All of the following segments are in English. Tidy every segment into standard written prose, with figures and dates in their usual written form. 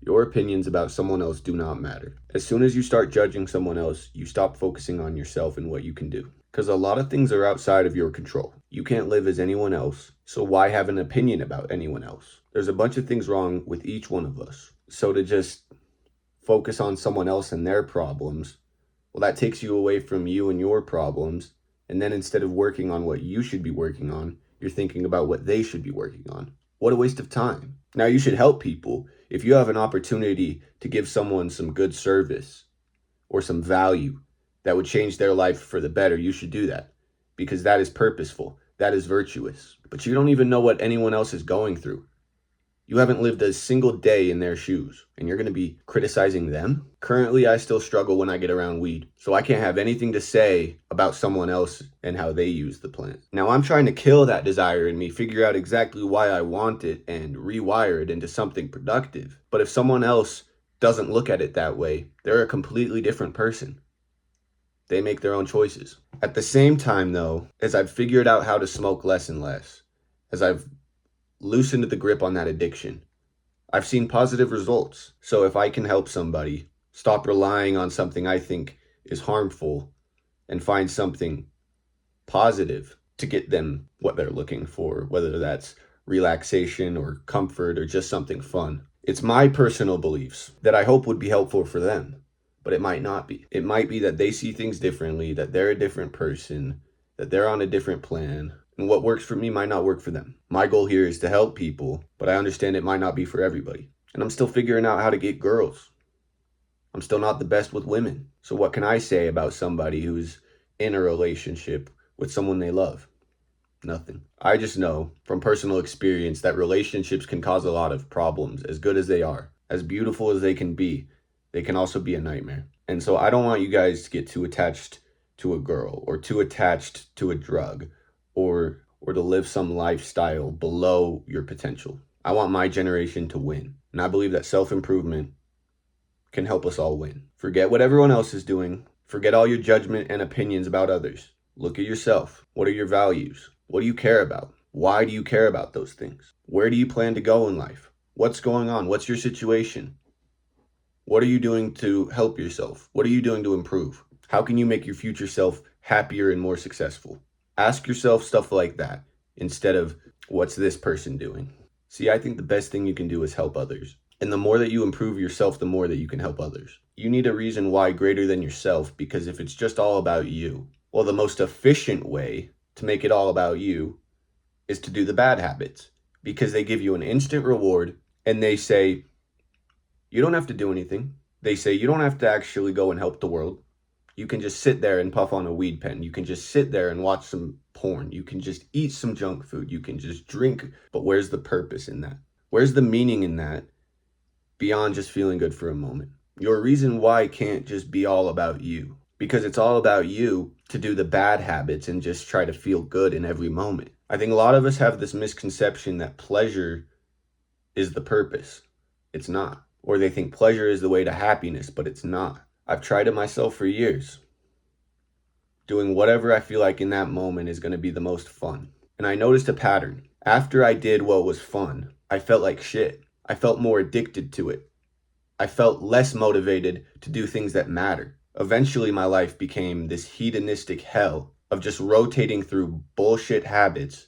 Your opinions about someone else do not matter. As soon as you start judging someone else, you stop focusing on yourself and what you can do. Because a lot of things are outside of your control. You can't live as anyone else, so why have an opinion about anyone else? There's a bunch of things wrong with each one of us. So to just focus on someone else and their problems, well, that takes you away from you and your problems. And then instead of working on what you should be working on, you're thinking about what they should be working on. What a waste of time. Now, you should help people. If you have an opportunity to give someone some good service or some value that would change their life for the better, you should do that because that is purposeful. That is virtuous. But you don't even know what anyone else is going through. You haven't lived a single day in their shoes, and you're going to be criticizing them? Currently, I still struggle when I get around weed, so I can't have anything to say about someone else and how they use the plant. Now, I'm trying to kill that desire in me, figure out exactly why I want it, and rewire it into something productive. But if someone else doesn't look at it that way, they're a completely different person. They make their own choices. At the same time, though, as I've figured out how to smoke less and less, as I've loosened the grip on that addiction, I've seen positive results. So if I can help somebody stop relying on something I think is harmful and find something positive to get them what they're looking for, whether that's relaxation or comfort or just something fun, it's my personal beliefs that I hope would be helpful for them, but it might not be. It might be that they see things differently, that they're a different person, that they're on a different plan, and what works for me might not work for them. My goal here is to help people, but I understand it might not be for everybody. And I'm still figuring out how to get girls. I'm still not the best with women. So what can I say about somebody who's in a relationship with someone they love? Nothing. I just know from personal experience that relationships can cause a lot of problems. As good as they are, as beautiful as they can also be a nightmare. And so I don't want you guys to get too attached to a girl or too attached to a drug or to live some lifestyle below your potential. I want my generation to win. And I believe that self-improvement can help us all win. Forget what everyone else is doing. Forget all your judgment and opinions about others. Look at yourself. What are your values? What do you care about? Why do you care about those things? Where do you plan to go in life? What's going on? What's your situation? What are you doing to help yourself? What are you doing to improve? How can you make your future self happier and more successful? Ask yourself stuff like that instead of, what's this person doing? See, I think the best thing you can do is help others. And the more that you improve yourself, the more that you can help others. You need a reason why greater than yourself, because if it's just all about you, well, the most efficient way to make it all about you is to do the bad habits, because they give you an instant reward and they say, you don't have to do anything. They say, you don't have to actually go and help the world. You can just sit there and puff on a weed pen. You can just sit there and watch some porn. You can just eat some junk food. You can just drink. But where's the purpose in that? Where's the meaning in that beyond just feeling good for a moment? Your reason why can't just be all about you, because it's all about you to do the bad habits and just try to feel good in every moment. I think a lot of us have this misconception that pleasure is the purpose. It's not. Or they think pleasure is the way to happiness, but it's not. I've tried it myself for years. Doing whatever I feel like in that moment is going to be the most fun. And I noticed a pattern. After I did what was fun, I felt like shit. I felt more addicted to it. I felt less motivated to do things that matter. Eventually, my life became this hedonistic hell of just rotating through bullshit habits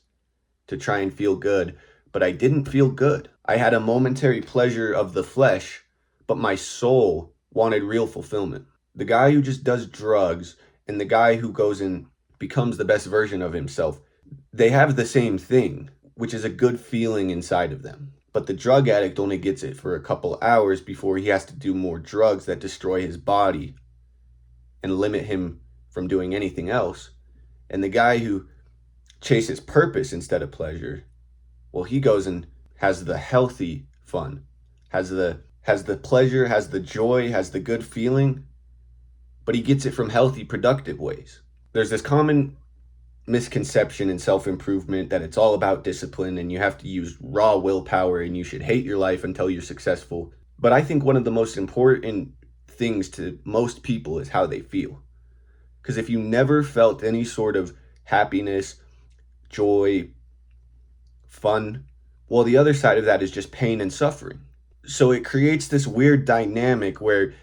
to try and feel good, but I didn't feel good. I had a momentary pleasure of the flesh, but my soul wanted real fulfillment. The guy who just does drugs and the guy who goes and becomes the best version of himself, they have the same thing, which is a good feeling inside of them. But the drug addict only gets it for a couple hours before he has to do more drugs that destroy his body and limit him from doing anything else. And the guy who chases purpose instead of pleasure, well, he goes and has the healthy fun, has the pleasure, has the joy, has the good feeling, but he gets it from healthy, productive ways. There's this common misconception in self-improvement that it's all about discipline and you have to use raw willpower and you should hate your life until you're successful. But I think one of the most important things to most people is how they feel. Because if you never felt any sort of happiness, joy, fun, well, the other side of that is just pain and suffering. So it creates this weird dynamic where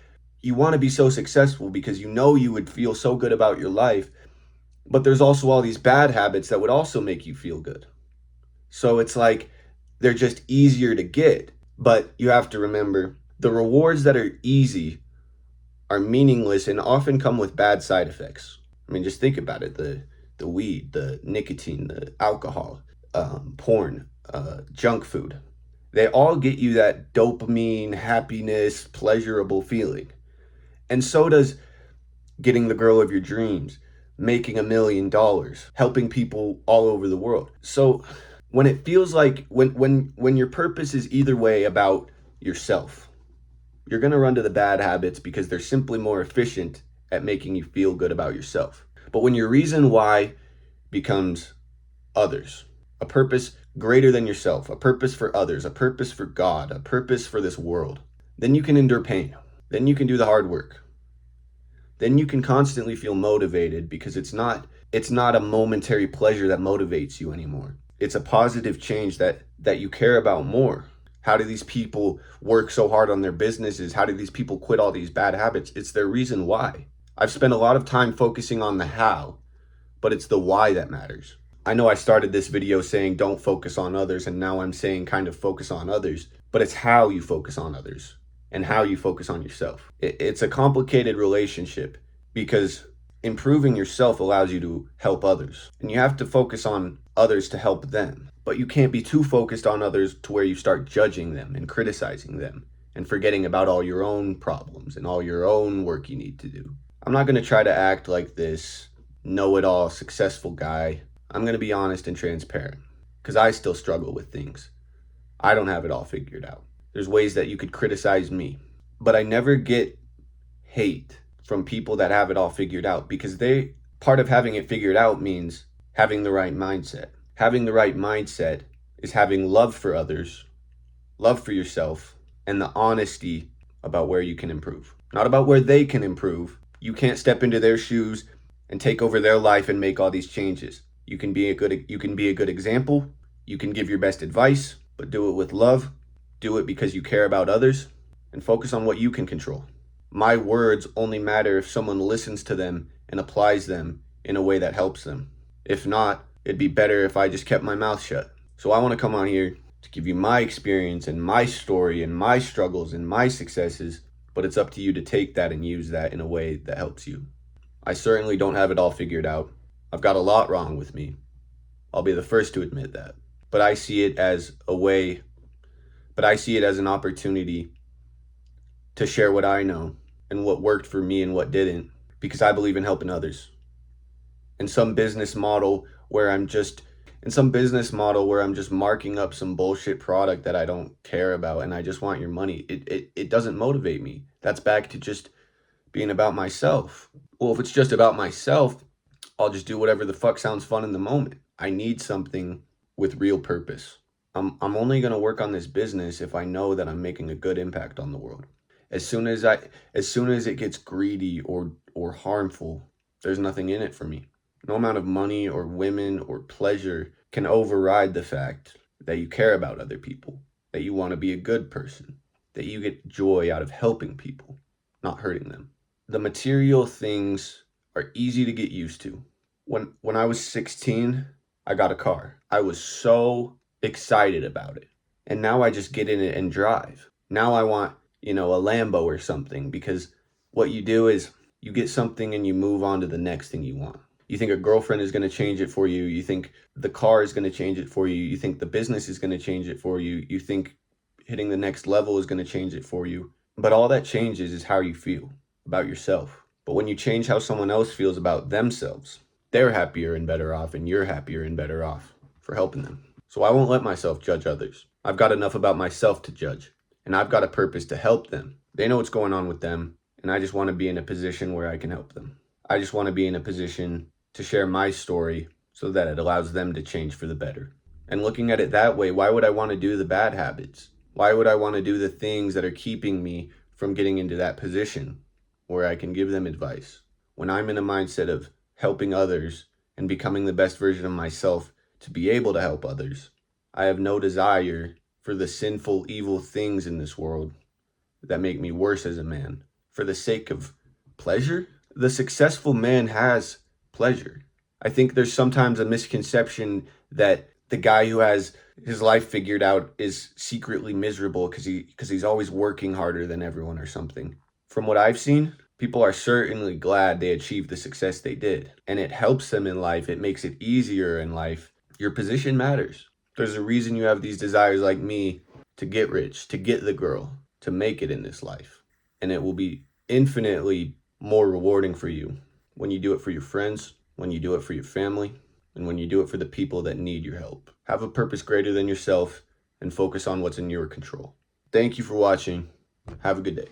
you want to be so successful because you know you would feel so good about your life, but there's also all these bad habits that would also make you feel good. So it's like they're just easier to get, but you have to remember the rewards that are easy are meaningless and often come with bad side effects. I mean, just think about it: the weed, the nicotine, the alcohol, porn, junk food. They all get you that dopamine, happiness, pleasurable feeling. And so does getting the girl of your dreams, making $1 million, helping people all over the world. So when it feels like when your purpose is either way about yourself, you're going to run to the bad habits because they're simply more efficient at making you feel good about yourself. But when your reason why becomes others, a purpose greater than yourself, a purpose for others, a purpose for God, a purpose for this world, then you can endure pain. Then you can do the hard work. Then you can constantly feel motivated because it's not a momentary pleasure that motivates you anymore. It's a positive change that you care about more. How do these people work so hard on their businesses? How do these people quit all these bad habits? It's their reason why. I've spent a lot of time focusing on the how, but it's the why that matters. I know I started this video saying don't focus on others, and now I'm saying kind of focus on others, but it's how you focus on others and how you focus on yourself. It's a complicated relationship because improving yourself allows you to help others, and you have to focus on others to help them. But you can't be too focused on others to where you start judging them and criticizing them and forgetting about all your own problems and all your own work you need to do. I'm not going to try to act like this know-it-all successful guy. I'm going to be honest and transparent because I still struggle with things. I don't have it all figured out. There's ways that you could criticize me, but I never get hate from people that have it all figured out because part of having it figured out means having the right mindset. Having the right mindset is having love for others, love for yourself, and the honesty about where you can improve. Not about where they can improve. You can't step into their shoes and take over their life and make all these changes. You can be a good example. You can give your best advice, but do it with love. Do it because you care about others, and focus on what you can control. My words only matter if someone listens to them and applies them in a way that helps them. If not, it'd be better if I just kept my mouth shut. So I want to come on here to give you my experience and my story and my struggles and my successes, but it's up to you to take that and use that in a way that helps you. I certainly don't have it all figured out. I've got a lot wrong with me. I'll be the first to admit that. But I see it as an opportunity to share what I know and what worked for me and what didn't, because I believe in helping others. In some business model where I'm just marking up some bullshit product that I don't care about and I just want your money, it doesn't motivate me. That's back to just being about myself. Well, if it's just about myself, I'll just do whatever the fuck sounds fun in the moment. I need something with real purpose. I'm only going to work on this business if I know that I'm making a good impact on the world. As soon as it gets greedy or harmful, there's nothing in it for me. No amount of money or women or pleasure can override the fact that you care about other people, that you want to be a good person, that you get joy out of helping people, not hurting them. The material things are easy to get used to. When I was 16, I got a car. I was so excited about it. And now I just get in it and drive. Now I want, a Lambo or something, because what you do is you get something and you move on to the next thing you want. You think a girlfriend is going to change it for you. You think the car is going to change it for you. You think the business is going to change it for you. You think hitting the next level is going to change it for you. But all that changes is how you feel about yourself. But when you change how someone else feels about themselves, they're happier and better off, and you're happier and better off for helping them. So I won't let myself judge others. I've got enough about myself to judge, and I've got a purpose to help them. They know what's going on with them, and I just want to be in a position where I can help them. I just want to be in a position to share my story so that it allows them to change for the better. And looking at it that way, why would I want to do the bad habits? Why would I want to do the things that are keeping me from getting into that position where I can give them advice? When I'm in a mindset of helping others and becoming the best version of myself to be able to help others, I have no desire for the sinful, evil things in this world that make me worse as a man. For the sake of pleasure? The successful man has pleasure. I think there's sometimes a misconception that the guy who has his life figured out is secretly miserable because he's always working harder than everyone or something. From what I've seen, people are certainly glad they achieved the success they did, and it helps them in life. It makes it easier in life. Your position matters. There's a reason you have these desires like me to get rich, to get the girl, to make it in this life. And it will be infinitely more rewarding for you when you do it for your friends, when you do it for your family, and when you do it for the people that need your help. Have a purpose greater than yourself and focus on what's in your control. Thank you for watching. Have a good day.